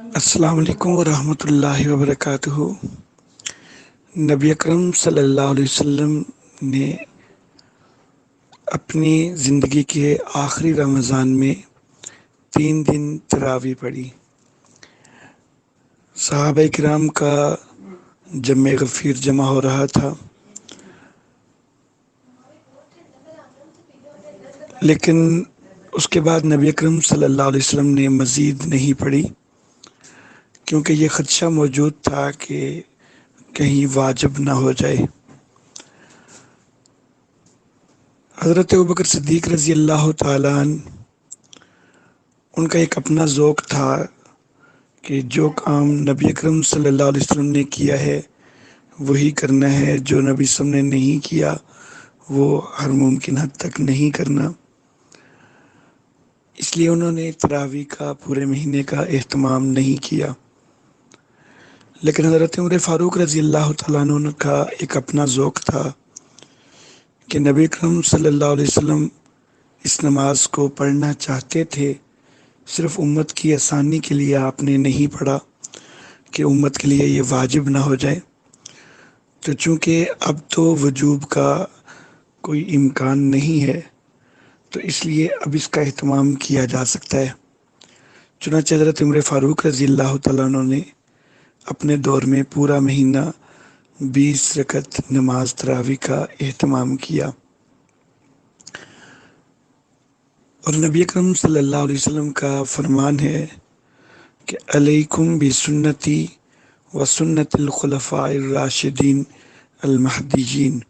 السلام علیکم ورحمۃ اللہ وبرکاتہ۔ نبی اکرم صلی اللہ علیہ وسلم نے اپنی زندگی کے آخری رمضان میں 3 دن تراویح پڑھی۔ صحابہ کرام کا جمع غفیر جمع ہو رہا تھا، لیکن اس کے بعد نبی اکرم صلی اللہ علیہ وسلم نے مزید نہیں پڑھی، کیونکہ یہ خدشہ موجود تھا کہ کہیں واجب نہ ہو جائے۔ حضرت ابوبکر صدیق رضی اللہ تعالیٰ عنہ، ان کا ایک اپنا ذوق تھا کہ جو کام نبی اکرم صلی اللہ علیہ وسلم نے کیا ہے وہی کرنا ہے، جو نبی صلی اللہ علیہ وسلم نے نہیں کیا وہ ہر ممکن حد تک نہیں کرنا۔ اس لیے انہوں نے تراویح کا پورے مہینے کا اہتمام نہیں کیا۔ لیکن حضرت عمر فاروق رضی اللہ تعالیٰ عنہ کا ایک اپنا ذوق تھا کہ نبی اکرم صلی اللہ علیہ وسلم اس نماز کو پڑھنا چاہتے تھے، صرف امت کی آسانی کے لیے آپ نے نہیں پڑھا کہ امت کے لیے یہ واجب نہ ہو جائے۔ تو چونکہ اب تو وجوب کا کوئی امکان نہیں ہے، تو اس لیے اب اس کا اہتمام کیا جا سکتا ہے۔ چنانچہ حضرت عمر فاروق رضی اللہ تعالیٰ عنہ نے اپنے دور میں پورا مہینہ 20 رکعت نماز تراویح کا اہتمام کیا، اور نبی اکرم صلی اللہ علیہ وسلم کا فرمان ہے کہ علیکم بسنتی و سنت الخلفاء الراشدین المہدیین،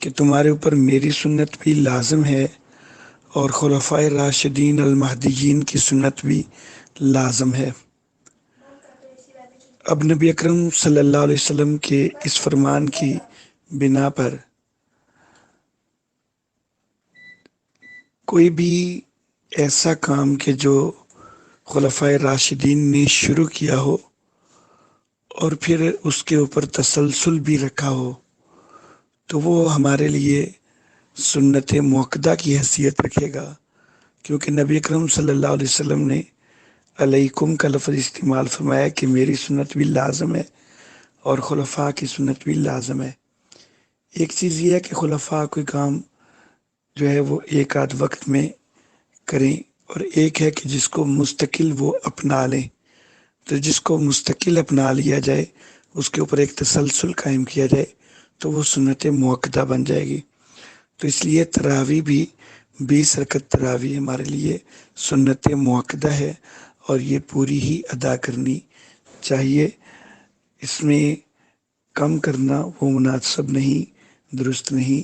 کہ تمہارے اوپر میری سنت بھی لازم ہے اور خلفاء راشدین المہدیین کی سنت بھی لازم ہے۔ اب نبی اکرم صلی اللہ علیہ وسلم کے اس فرمان کی بنا پر کوئی بھی ایسا کام کہ جو خلفاء راشدین نے شروع کیا ہو اور پھر اس کے اوپر تسلسل بھی رکھا ہو، تو وہ ہمارے لیے سنت موقدہ کی حیثیت رکھے گا، کیونکہ نبی اکرم صلی اللہ علیہ وسلم نے علیکم کا لفظ استعمال فرمایا کہ میری سنت بھی لازم ہے اور خلفاء کی سنت بھی لازم ہے۔ ایک چیز یہ ہے کہ خلفاء کوئی کام جو ہے وہ ایک آدھ وقت میں کریں، اور ایک ہے کہ جس کو مستقل وہ اپنا لیں۔ تو جس کو مستقل اپنا لیا جائے، اس کے اوپر ایک تسلسل قائم کیا جائے، تو وہ سنت موقدہ بن جائے گی۔ تو اس لیے تراویح بھی 20 رکعت تراویح ہمارے لیے سنت موقدہ ہے، اور یہ پوری ہی ادا کرنی چاہیے۔ اس میں کم کرنا وہ مناسب نہیں، درست نہیں۔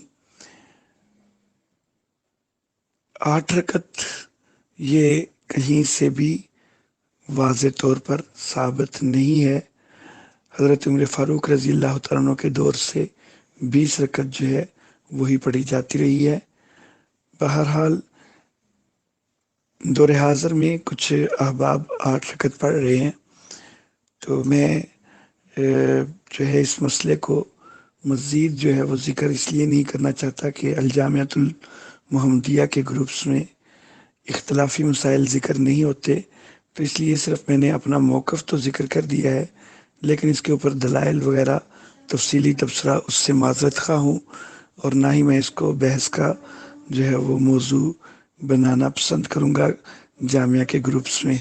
8 رکعت یہ کہیں سے بھی واضح طور پر ثابت نہیں ہے۔ حضرت عمر فاروق رضی اللہ تعالیٰ عنہ کے دور سے 20 رکعت جو ہے وہی پڑھی جاتی رہی ہے۔ بہرحال دور حاضر میں کچھ احباب 8 رکعت پڑھ رہے ہیں، تو میں جو ہے اس مسئلے کو مزید جو ہے وہ ذکر اس لیے نہیں کرنا چاہتا کہ الجامعۃ المحمدیہ کے گروپس میں اختلافی مسائل ذکر نہیں ہوتے، تو اس لیے صرف میں نے اپنا موقف تو ذکر کر دیا ہے، لیکن اس کے اوپر دلائل وغیرہ تفصیلی تبصرہ اس سے معذرت خواہ ہوں، اور نہ ہی میں اس کو بحث کا جو ہے وہ موضوع بنانا پسند کروں گا جامعہ کے گروپس میں۔